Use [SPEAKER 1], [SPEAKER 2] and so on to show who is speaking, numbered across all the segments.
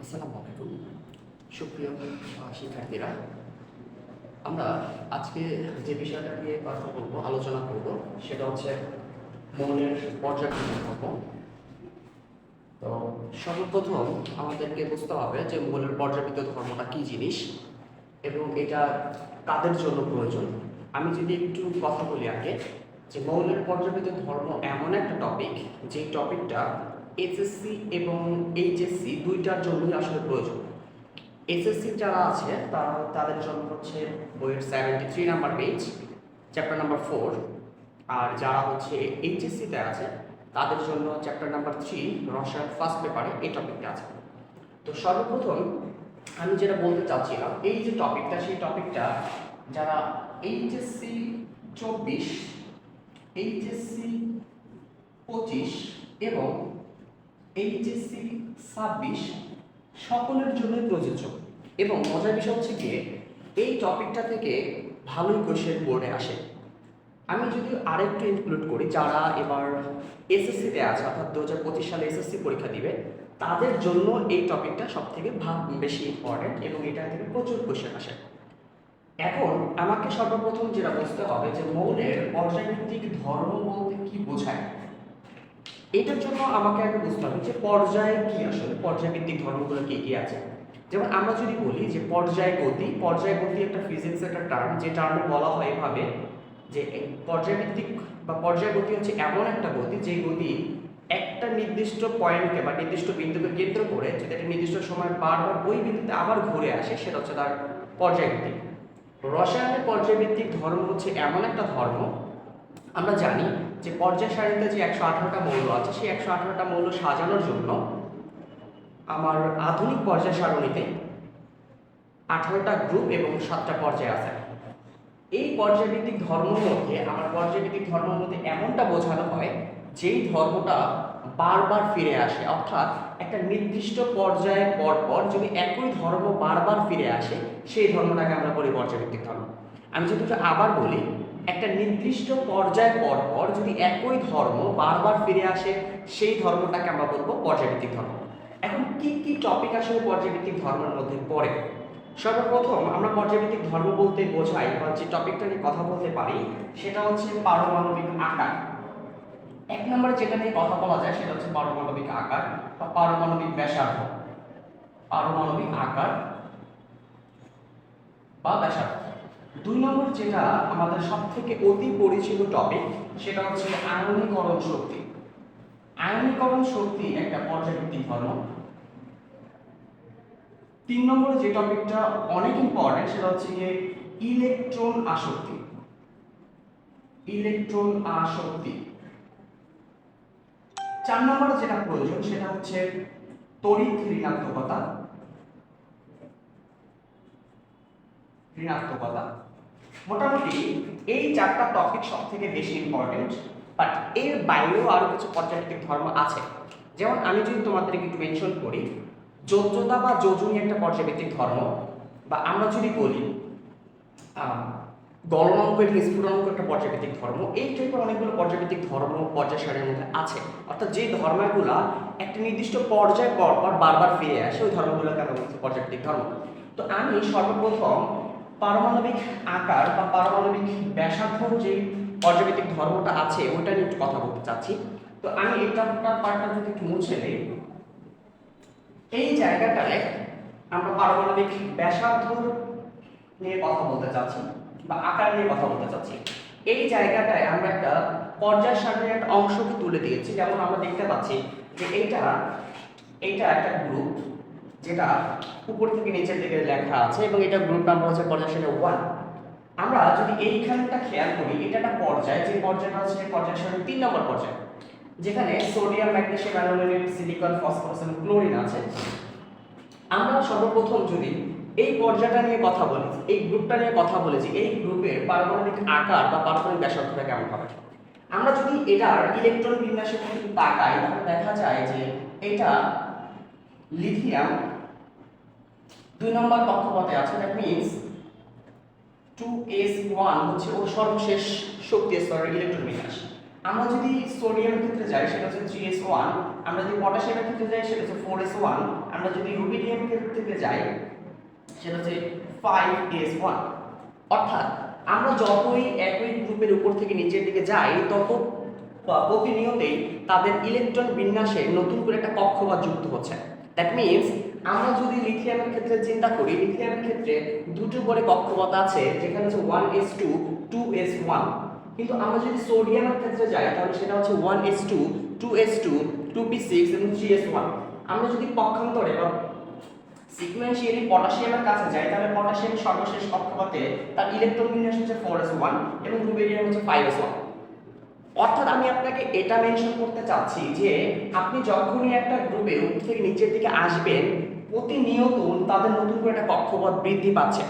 [SPEAKER 1] আসসালামু আলাইকুম সুপ্রিয় শিক্ষার্থীরা, আমরা আজকে যে বিষয়টা নিয়ে কথা বলবো, আলোচনা করব, সেটা হচ্ছে মৌলের পর্যায়ক্রমিক ধর্ম। তো সর্বপ্রথম আমাদেরকে বুঝতে হবে যে মৌলের পর্যাবৃত্ত ধর্মটা কি জিনিস এবং এটা কাদের জন্য প্রয়োজন। আমি যদি একটু কথা বলি আগে, যে মৌলের পর্যাবৃত্ত ধর্ম এমন একটা টপিক, যে টপিকটা এসএসসি এবং এইচএসসি দুইটার জন্যই আসলে প্রয়োজন। এসএসসি যারা আছে তাদের জন্য হচ্ছে বইয়ের 73 নাম্বার পেজ, চ্যাপ্টার নাম্বার 4। আর যারা হচ্ছে এইচএসসিতে আছে তাদের জন্য চ্যাপ্টার নাম্বার 3 রসায়ন ফার্স্ট পেপারে এই টপিকটা আছে। তো সর্বপ্রথম আমি যেটা বলতে চাচ্ছিলাম, এই যে টপিকটা, সেই টপিকটা যারা এইচএসসি 24, এইচএসসি 25 এবং এইচএসসি 26 সকলের জন্যই প্রযোজ্য। এবং মজার বিষয় হচ্ছে গিয়ে এই টপিকটা থেকে ভালোই কোশ্চেন বোর্ডে আসে। আমি যদি আরেকটু ইনক্লুড করি, যারা এবার এসএসসিতে আছে, অর্থাৎ 2025 সালে এসএসসি পরীক্ষা দিবে, তাদের জন্য এই টপিকটা সব থেকে বেশি ইম্পর্টেন্ট এবং এটা থেকে প্রচুর কোশ্চেন আসে। এখন আমাকে সর্বপ্রথম যেটা বুঝতে হবে যে মৌলের পর্যায়ভিত্তিক ধর্ম বলতে কি বোঝায়। এটার জন্য আমাকে আগে বুঝতে হবে যে পর্যায় কি, আসলে পর্যায়ভিত্তিক ধর্মগুলো কি কি আছে। যেমন আমরা যদি বলি যে পর্যায় গতি একটা ফিজিক্স একটা টার্ম, যে টার্মে বলা হয় এভাবে যে পর্যায়ভিত্তিক বা পর্যায় গতি হচ্ছে এমন একটা গতি যে গতি একটা নির্দিষ্ট পয়েন্টকে বা নির্দিষ্ট বিন্দুকে কেন্দ্র করে যদি একটা নির্দিষ্ট সময় বারবার ওই বিন্দুতে আবার ঘুরে আসে, সেটা হচ্ছে তার পর্যায়ভিত্তিক। রসায়নের পর্যায়ভিত্তিক ধর্ম হচ্ছে এমন একটা ধর্ম, আমরা জানি যে পর্যায় সারণীতে যে 118টা মৌল আছে, সেই 118টা মৌল সাজানোর জন্য আমার আধুনিক পর্যায় সারণীতে 18টা গ্রুপ এবং 7টা পর্যায় আছে। এই পর্যায়ভিত্তিক ধর্মের মধ্যে এমনটা বোঝানো হয় যেই ধর্মটা বারবার ফিরে আসে, অর্থাৎ একটা নির্দিষ্ট পর্যায়ে পর যদি একই ধর্ম বারবার ফিরে আসে, সেই ধর্মটাকে আমরা বলি পর্যায়ভিত্তিক ধর্ম। আমি যদি আবার বলি, একটা নির্দিষ্ট পর্যায় পর যদি একই ধর্ম বারবার ফিরে আসে, সেই ধর্মটাকে আমরা বলবো পর্যায়ভিত্তিক ধর্ম। এখন কি কি টপিক আসলে পর্যায়ভিত্তিক ধর্মের মধ্যে পড়ে? সর্বপ্রথম আমরা পর্যায়ভিত্তিক ধর্ম বলতে বোঝাই বা যে টপিকটা নিয়ে কথা বলতে পারি, সেটা হচ্ছে পারমাণবিক আকার। এক নম্বরে যেটা নিয়ে কথা বলা যায় সেটা হচ্ছে পারমাণবিক আকার বা পারমাণবিক ব্যাসার্ধ। পারমাণবিক আকার বা ব্যাসার্ধ। 2 নম্বর যেটা আমাদের সবথেকে অতি পরিচিত টপিক, সেটা হচ্ছে আয়নীকরণ শক্তি। আয়নীকরণ শক্তি একটা পর্যায়ভিত্তিক ধর্ম। 3 নম্বরে যে টপিকটা অনেক ইম্পর্টেন্ট, সেটা হচ্ছে গিয়ে ইলেকট্রন আসক্তি। ইলেকট্রন আসক্তি। 4 নম্বরে যেটা প্রয়োজন সেটা হচ্ছে তড়িৎ ঋণাত্মকতা। মোটামুটি এই 4টা টপিক সব থেকে বেশি ইম্পর্টেন্ট, বাট এর বাইরেও আরো কিছু পর্যায়ভিত্তিক ধর্ম আছে। যেমন আমি যদি তোমাদেরকে একটু মেনশন করি, যোজ্যতা বা যোজনী একটা পর্যায়ভিত্তিক ধর্ম, বা আমরা যদি বলি গলনাঙ্ক এবং স্ফুটনাঙ্ক একটা পর্যায়ভিত্তিক ধর্ম। এই টাইপের অনেকগুলো পর্যায়ভিত্তিক ধর্ম পর্যায় সারণীর মধ্যে আছে, অর্থাৎ যে ধর্মগুলা একটা নির্দিষ্ট পর্যায় পর বারবার ফিরে আসে, ওই ধর্মগুলোকে আমরা বলছি পর্যায়ভিত্তিক ধর্ম। তো আমি সর্বপ্রথম পারমাণবিক আকার বা পারমাণবিক ব্যাসার্ধ যে পর্যায়ভিত্তিক ধর্মটা আছে ওইটা নিয়ে একটু কথা বলতে চাচ্ছি। তো আমি এটা পার্টটা যদি একটু মুছে নেই, এই জায়গাটায় আমরা পারমাণবিক ব্যাসার্ধ নিয়ে কথা বলতে চাচ্ছি বা আকার নিয়ে কথা বলতে চাচ্ছি। এই জায়গাটায় আমরা একটা পর্যায় সারণীর একটা অংশকে তুলে দিয়েছি। যেমন আমরা দেখতে পাচ্ছি যে এইটা একটা গ্রুপ, যেটা উপর থেকে নিচের দিকে লেখা আছে এবং এটা গ্রুপ নাম্বার হচ্ছে পর্যায় সারণী 1। আমরা যদি এইখানটা খেয়াল করি, এটা একটা পর্যায়, যে পর্যায়টা হচ্ছে পর্যায় সারণী 3 নম্বর পর্যায়, যেখানে sodium, magnesium, aluminium, silicon, phosphorus এবং ক্লোরিন আছে। আমরা সর্বপ্রথম যদি এই পর্যায়টা নিয়ে কথা বলি, এই গ্রুপটা নিয়ে কথা বলেছি, এই গ্রুপের পারমাণবিক আকার বা পারমাণবিক ব্যাসার্ধটা কেমন হবে। আমরা যদি এটার ইলেকট্রন বিন্যাসের দিকে তাকাই, তাহলে দেখা যায় যে এটা লিথিয়াম 2 নম্বর কক্ষপথে আছে। দ্যাট মিন্স 2s1 হচ্ছে ওর সর্বশেষ শক্তি স্তরের ইলেকট্রন বিন্যাস। আমরা যদি সোডিয়ামের ক্ষেত্রে যাই সেটা হচ্ছে 3s1, আমরা যদি পটাশিয়ামের ক্ষেত্রে যাই সেটা হচ্ছে 4s1, আমরা যদি রুবিডিয়ামের ক্ষেত্রে যাই সেটা হচ্ছে 5s1। অর্থাৎ আমরা যতই একই গ্রুপের উপর থেকে নিচের দিকে যাই তত প্রতিনিয়তই তাদের ইলেকট্রন বিন্যাসে নতুন করে একটা কক্ষপথ যুক্ত হচ্ছে। দ্যাট মিনস আমরা যদি লিথিয়ামের ক্ষেত্রে চিন্তা করি, লিথিয়ামের ক্ষেত্রে দুটো করে কক্ষপথ আছে যেখানে হচ্ছে 1s2 2s1, কিন্তু আমরা যদি সোডিয়ামের ক্ষেত্রে যাই তাহলে সেটা হচ্ছে 1s2 2s2 2p6 এবং 3s1। আমরা যদি পক্ষান্তরে বা সিকোয়েন্সিয়ালি পটাশিয়ামের কাছে যাই তাহলে পটাশিয়ামের সর্বশেষ কক্ষপথে তার ইলেকট্রন বিন্যাস হচ্ছে 4s1 এবং রুবিডিয়াম হচ্ছে 5s1। অর্থাৎ আমি আপনাকে এটা মেনশন করতে চাচ্ছি যে আপনি যখনই একটা গ্রুপের উপর থেকে নিচের দিকে আসবেন প্রতিনিয়ত তাদের নতুন করে একটা কক্ষপথ বৃদ্ধি পাচ্ছে।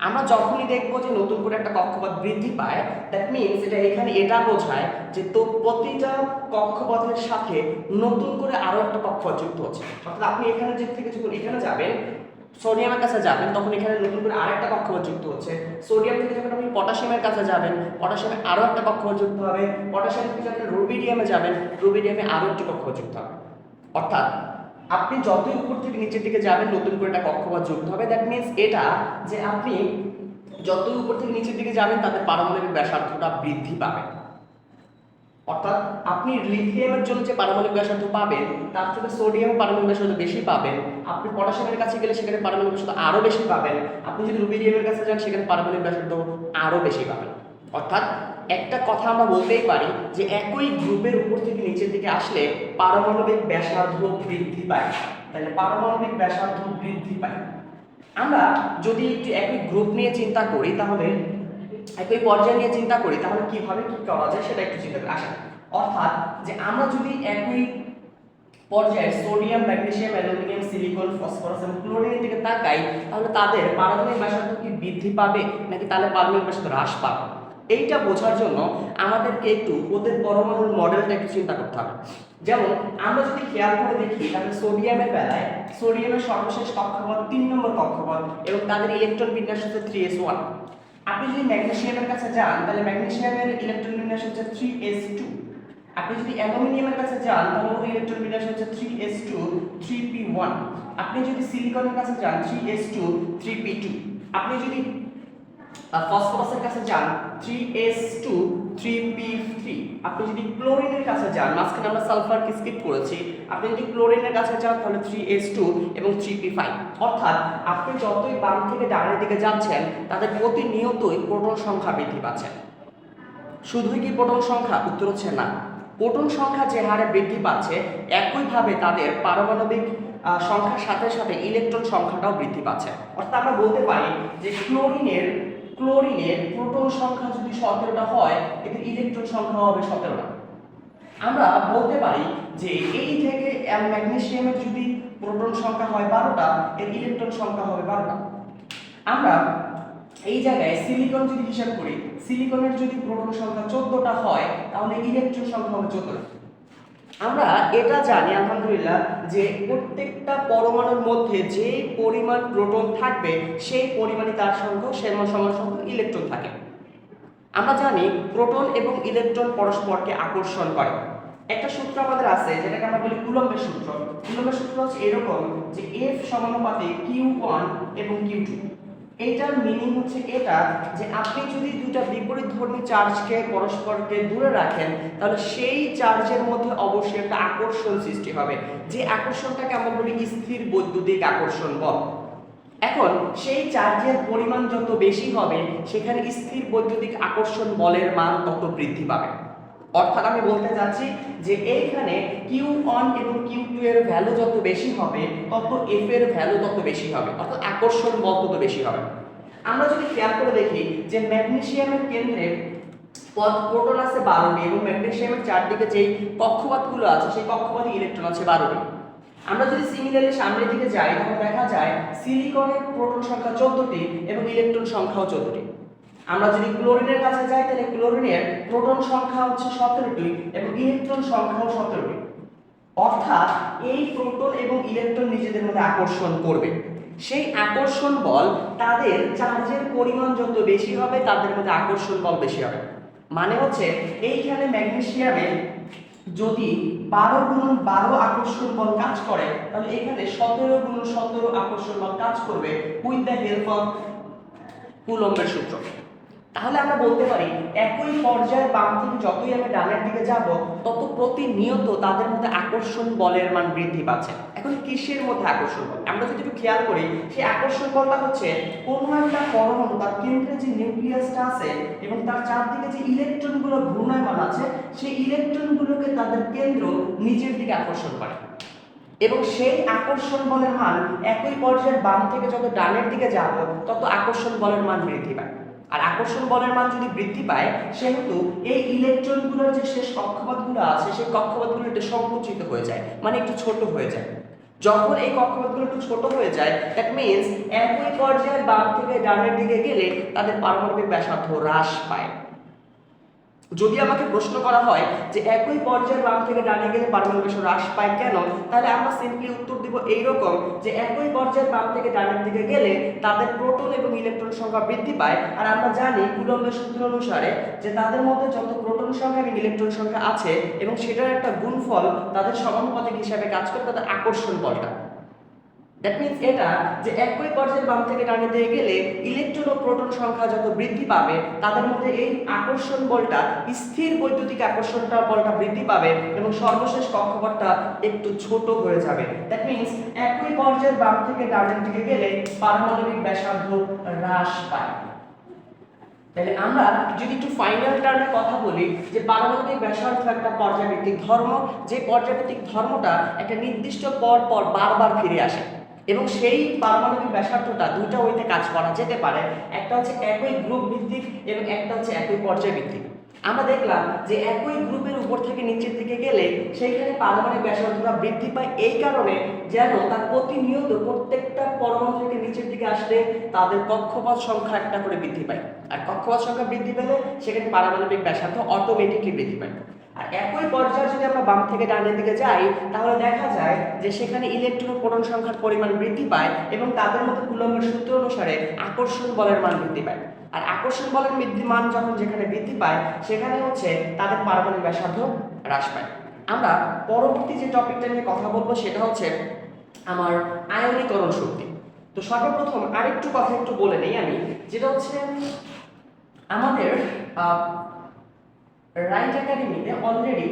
[SPEAKER 1] আমরা যখনই দেখব যে নতুন করে একটা কক্ষপথ বৃদ্ধি পায় দ্যাট মিনস এটা এখানে এটা বোঝায় যে তো প্রতিটা কক্ষপথের সাথে নতুন করে আরো একটা কক্ষপথ যুক্ত হচ্ছে। অর্থাৎ আপনি এখানে থেকে যখন এখানে যাবেন সোডিয়ামের কাছে যাবেন তখন এখানে নতুন করে আরেকটা কক্ষপথ যুক্ত হচ্ছে। সোডিয়াম থেকে যখন আপনি পটাশিয়ামের কাছে যাবেন পটাশিয়ামে আরো একটা কক্ষপথ যুক্ত হবে। পটাশিয়াম থেকে যখন রুবিডিয়ামে যাবেন রুবিডিয়ামে আরো একটা কক্ষপথ যুক্ত হবে। অর্থাৎ আপনি যতই উপর থেকে নিচের দিকে যাবেন নতুন করে একটা কক্ষপথ যুক্ত হবে। দ্যাট মিনস এটা যে আপনি যতই উপর থেকে নিচের দিকে যাবেন তাদের পারমাণবিক ব্যাসার্ধটা বৃদ্ধি পাবে। অর্থাৎ আপনি লিথিয়ামের জন্য যে পারমাণবিক ব্যাসার্ধ পাবেন তার থেকে সোডিয়ামের পারমাণবিক ব্যাসার্ধ বেশি পাবেন। আপনি পটাশিয়ামের কাছে গেলে সেখানে পারমাণবিক ব্যাসার্ধ আরো বেশি পাবেন। আপনি যদি রুবিডিয়ামের কাছে যান সেখানে পারমাণবিক ব্যাসার্ধ আরো বেশি পাবেন। অর্থাৎ একটা কথা আমরা বলতেই পারি যে একই গ্রুপের উপর থেকে নিচের দিকে আসলে পারমাণবিক ব্যাসার্ধ বৃদ্ধি পায়। তাহলে পারমাণবিক ব্যাসার্ধ বৃদ্ধি পায়। আমরা যদি একটু একই গ্রুপ নিয়ে চিন্তা করি তাহলে একই পর্যায়ে নিয়ে চিন্তা করি তাহলে কিভাবে কি করা যায় সেটা একটু চিন্তা করে আসেন। অর্থাৎ যে আমরা যদি একই পর্যায়ে sodium magnesium aluminium silicon phosphorus এবং ক্লোরিনের দিকে তাকাই তাহলে তাদের পারমাণবিক ব্যাসার্ধ কি বৃদ্ধি পাবে নাকি তাহলে পারমাণবিক ব্যাসার্ধ হ্রাস পাবে এইটা বোঝার জন্য আমাদেরকে একটু ওদের পরমাণুর মডেলটা একটু চিন্তা করতে হবে। যেমন আমরা যদি খেয়াল করে দেখি তাহলে সোডিয়ামের বেলায় সোডিয়ামের সর্বশেষ কক্ষপথ 3 নম্বর কক্ষপথ এবং তাদের ইলেকট্রন বিন্যাস হচ্ছে 3s1। আপনি যদি ম্যাগনেসিয়ামের কাছে যান তাহলে ম্যাগনেসিয়ামের ইলেকট্রন বিন্যাস হচ্ছে 3s2। আপনি যদি অ্যালুমিনিয়ামের কাছে যান তাহলে ওর ইলেকট্রন বিন্যাস হচ্ছে 3s2 3p1। আপনি যদি সিলিকনের কাছে যান 3s2 3p2। আপনি যদি ফসফরাসের কাছে যান 3s2 3p3। আপনি যদি ক্লোরিনের কাছে যান মাঝখানে আমরা সালফারকে স্কিপ করেছি, আপনি যদি ক্লোরিনের কাছে যান তাহলে 3s2 এবং 3p5। অর্থাৎ আপনি যতই বাম থেকে ডানের দিকে যাচ্ছেন তাদের প্রতিনিয়তই প্রোটন সংখ্যা বৃদ্ধি পাচ্ছে। শুধুই কি প্রোটন সংখ্যা? উত্তর হচ্ছে না। প্রোটন সংখ্যা যে হারে বৃদ্ধি পাচ্ছে একইভাবে তাদের পারমাণবিক সংখ্যার সাথে সাথে ইলেকট্রন সংখ্যাটাও বৃদ্ধি পাচ্ছে। অর্থাৎ আমরা বলতে পারি যে ক্লোরিনের প্রোটন সংখ্যা যদি 17টা হয় এদের ইলেকট্রন সংখ্যা হবে 17টা। আমরা বলতে পারি যে এই থেকে ম্যাগনেসিয়ামের যদি প্রোটন সংখ্যা হয় 12টা এর ইলেকট্রন সংখ্যা হবে 12টা। আমরা এই জায়গায় সিলিকন যদি হিসাব করি সিলিকনের যদি প্রোটন সংখ্যা 14টা হয় তাহলে ইলেকট্রন সংখ্যা হবে 14টা। আমরা এটা জানি আলহামদুলিল্লাহ যে প্রত্যেকটা পরমাণুর মধ্যে যে পরিমাণ প্রোটন থাকবে সেই পরিমাণই তার সংখ্যা সমান সংখ্যক ইলেকট্রন থাকে। আমরা জানি প্রোটন এবং ইলেকট্রন পরস্পরকে আকর্ষণ করে। একটা সূত্র আমাদের আছে যেটাকে আমরা বলি কুলম্বের সূত্র। কুলম্বের সূত্র হচ্ছে এরকম যে F সমানুপাতে Q1 এবং Q2। এইটার মিনিং হচ্ছে এটা যে আপনি যদি দুটো বিপরীতধর্মী চার্জকে পরস্পরকে দূরে রাখেন তাহলে সেই চার্জের মধ্যে অবশ্যই একটা আকর্ষণ সৃষ্টি হবে, যে আকর্ষণটাকে আমরা বলি স্থির বৈদ্যুতিক আকর্ষণ বল। এখন সেই চার্জের পরিমাণ যত বেশি হবে সেখানে স্থির বৈদ্যুতিক আকর্ষণ বলের মান তত বৃদ্ধি পাবে। অর্থাৎ আমি বলতে চাচ্ছি যে এইখানে Q1 এবং Q2 এর ভ্যালু যত বেশি হবে তত F এর ভ্যালু তত বেশি হবে, অর্থাৎ আকর্ষণ বল তত বেশি হবে। আমরা যদি খেয়াল করে দেখি যে ম্যাগনেসিয়ামের কেন্দ্রে প্রোটন আছে 12টি এবং ম্যাগনেসিয়ামের চারদিকে যেই কক্ষপথগুলো আছে সেই কক্ষপথে ইলেকট্রন আছে 12টি। আমরা যদি সিমিলারলি সামনের দিকে যাই তাহলে দেখা যায় সিলিকনের প্রোটন সংখ্যা 14টি এবং ইলেকট্রন সংখ্যাও 14টি। আমরা যদি ক্লোরিনের কাছে যাই তাহলে ক্লোরিনের প্রোটন সংখ্যা হচ্ছে 17টি এবং ইলেকট্রন সংখ্যাও 17টি। অর্থাৎ এই প্রোটন এবং ইলেকট্রন নিজেদের মধ্যে আকর্ষণ করবে। সেই আকর্ষণ বল তাদের চার্জের পরিমাণ যত বেশি হবে তাদের মধ্যে আকর্ষণ বল বেশি হবে। মানে হচ্ছে এইখানে ম্যাগনেসিয়ামে যদি 12 × 12 আকর্ষণ বল কাজ করে, তাহলে এখানে 17 × 17 আকর্ষণ বল কাজ করবে উইথ দ্য হেল্প অফ কুলম্বের সূত্র। তাহলে আমরা বলতে পারি একই পর্যায়ে বাম থেকে যতই আমি ডানের দিকে যাব তত প্রতিনিয়ত তাদের মধ্যে আকর্ষণ বলের মান বৃদ্ধি পাচ্ছে। এখন কিসের মধ্যে আকর্ষণ বল? আমরা যদি একটু খেয়াল করি, সেই আকর্ষণ বলটা হচ্ছে কোনো একটা পরমাণু তার কেন্দ্রে যে নিউক্লিয়াসটা আছে এবং তার চারদিকে যে ইলেকট্রনগুলো ঘূর্ণায়মান আছে, সেই ইলেকট্রনগুলোকে তাদের কেন্দ্র নিজের দিকে আকর্ষণ করে এবং সেই আকর্ষণ বলের মান একই পর্যায়ের বাম থেকে যত ডানের দিকে যাব তত আকর্ষণ বলের মান বৃদ্ধি পায়। আর আকর্ষণ বলের মান যদি বৃদ্ধি পায়, সেহেতু এই ইলেকট্রনগুলোর যে শেষ কক্ষপথগুলো আছে সেই কক্ষপথগুলো একটু সংকুচিত হয়ে যায়, মানে একটু ছোট হয়ে যায়। যখন এই কক্ষপথগুলো একটু ছোট হয়ে যায়, দ্যাট মিন্স একই পর্যায়ের বাম থেকে ডানের দিকে গেলে তাদের পারমাণবিক ব্যাসার্ধ হ্রাস পায়। যদি আমাকে প্রশ্ন করা হয় যে একই পর্যায়ের বাম থেকে ডানে গেলে পারমাণবিক ব্যাসার্ধ হ্রাস পায় কেন, তাহলে আমরা সিম্পলি উত্তর দিব এইরকম যে একই পর্যায়ের বাম থেকে ডানের দিকে গেলে তাদের প্রোটন এবং ইলেকট্রন সংখ্যা বৃদ্ধি পায়। আর আমরা জানি কুলম্বের সূত্র অনুসারে যে তাদের মধ্যে যত প্রোটন সংখ্যা এবং ইলেকট্রন সংখ্যা আছে এবং সেটার একটা গুণফল তাদের সমানুপাতিক হিসাবে কাজ করে তাদের আকর্ষণ বলটা। দ্যাট মিন্স এটা যে একই পর্যায়ের বাম থেকে ডানে দিয়ে গেলে ইলেকট্রন ও প্রোটন সংখ্যা যত বৃদ্ধি পাবে তাদের মধ্যে এই আকর্ষণ বলটা স্থির বৈদ্যুতিক আকর্ষণটা বলটা বৃদ্ধি পাবে এবং সর্বশেষ কক্ষপথটা একটু ছোট হয়ে যাবে। দ্যাট মিন্স একই পর্যায়ের বাম থেকে ডানের দিকে গেলে পারমাণবিক ব্যাসার্ধ হ্রাস পায়। তাহলে আমরা যদি একটু ফাইনাল টার্মে কথা বলি যে পারমাণবিক ব্যাসার্ধ একটা পর্যায়ভিত্তিক ধর্ম, যে পর্যায়ভিত্তিক ধর্মটা একটা নির্দিষ্ট পর পর বারবার ফিরে আসে এবং সেই পারমাণবিক ব্যাসার্ধটা দুইটা ওইতে কাজ করা যেতে পারে। একটা হচ্ছে একই গ্রুপ ভিত্তিক এবং একটা হচ্ছে একই পর্যায় ভিত্তিক। আমরা দেখলাম যে একই গ্রুপের উপর থেকে নিচের দিকে গেলে সেইখানে পারমাণবিক ব্যাসার্ধটা বৃদ্ধি পায় এই কারণে যেন তার প্রতিনিয়ত প্রত্যেকটা পরমাণু থেকে নিচের দিকে আসলে তাদের কক্ষপথ সংখ্যা একটা করে বৃদ্ধি পায়। আর কক্ষপথ সংখ্যা বৃদ্ধি পেলে সেখানে পারমাণবিক ব্যাসার্ধ অটোমেটিকলি বৃদ্ধি পায়। আর একই পর্যায়ে যদি আমরা বাম থেকে ডানের দিকে যাই, তাহলে দেখা যায় যে সেখানে ইলেকট্রন ও প্রোটন সংখ্যার পরিমাণ বৃদ্ধি পায় এবং তাদের মধ্যে কুলম্বের সূত্র অনুসারে আকর্ষণ বলের মান বৃদ্ধি পায়। আর আকর্ষণ বলের মান যখন যেখানে বৃদ্ধি পায় সেখানে হচ্ছে তাদের পারমাণবিক ব্যাসার্ধ হ্রাস পায়। আমরা পরবর্তী যে টপিকটা নিয়ে কথা বলবো সেটা হচ্ছে আমার আয়নীকরণ শক্তি। তো সর্বপ্রথম আরেকটু কথা একটু বলে নেই আমি, যেটা হচ্ছে আমাদের রাইট একাডেমিতে অলরেডি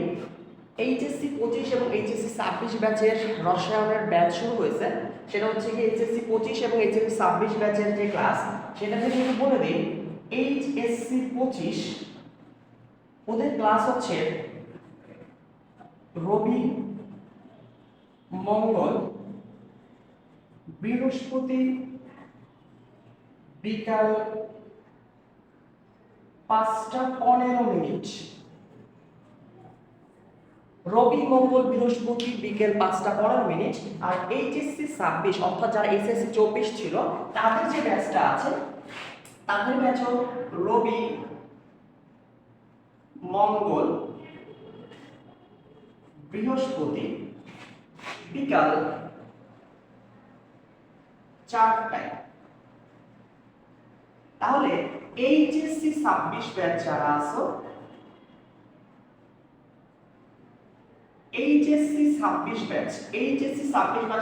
[SPEAKER 1] এইচএসসি 25 এবং এইচএসসি 26 ব্যাচের রসায়নের ব্যাচ শুরু হয়েছে। সেটা হচ্ছে কি এইচএসসি 25 এবং এইচএসসি 26 ব্যাচের যে ক্লাস, সেটাতে কিন্তু বলে দিই এইচএসসি 25 ওদের ক্লাস হচ্ছে রবি, মঙ্গল, বৃহস্পতি বিকাল 5:15। রবি, মঙ্গল, বৃহস্পতি বিকেল 5:15। আর এইচএসসি 26 অর্থাৎ যারা এসএসসি 24 ছিল তাদের যে ব্যাচটা আছে, তাদের ব্যাচ রবি, মঙ্গল, বৃহস্পতি বিকাল 4টায়। তাহলে এইচএসসি 26 ব্যাচ যারা আছো, এইচএসসি 26 ব্যাচ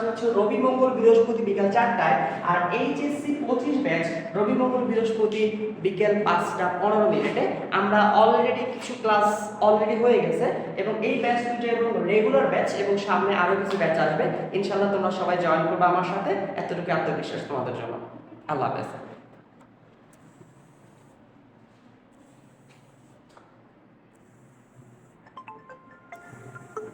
[SPEAKER 1] হচ্ছে রবি, মঙ্গল, বৃহস্পতি বিকাল 4টায়। আর এইচএসসি 25 ব্যাচ রবি, মঙ্গল, বৃহস্পতি বিকেল 5:15। আমরা অলরেডি কিছু ক্লাস অলরেডি হয়ে গেছে এবং এই ব্যাচ দুটো এবং রেগুলার ব্যাচ এবং সামনে আরো কিছু ব্যাচ আসবে। ইনশাআল্লাহ তোমরা সবাই জয়েন করবে আমার সাথে। এতটুকু আত্মবিশ্বাস তোমাদের জন্য। আল্লাহ হাফেজ।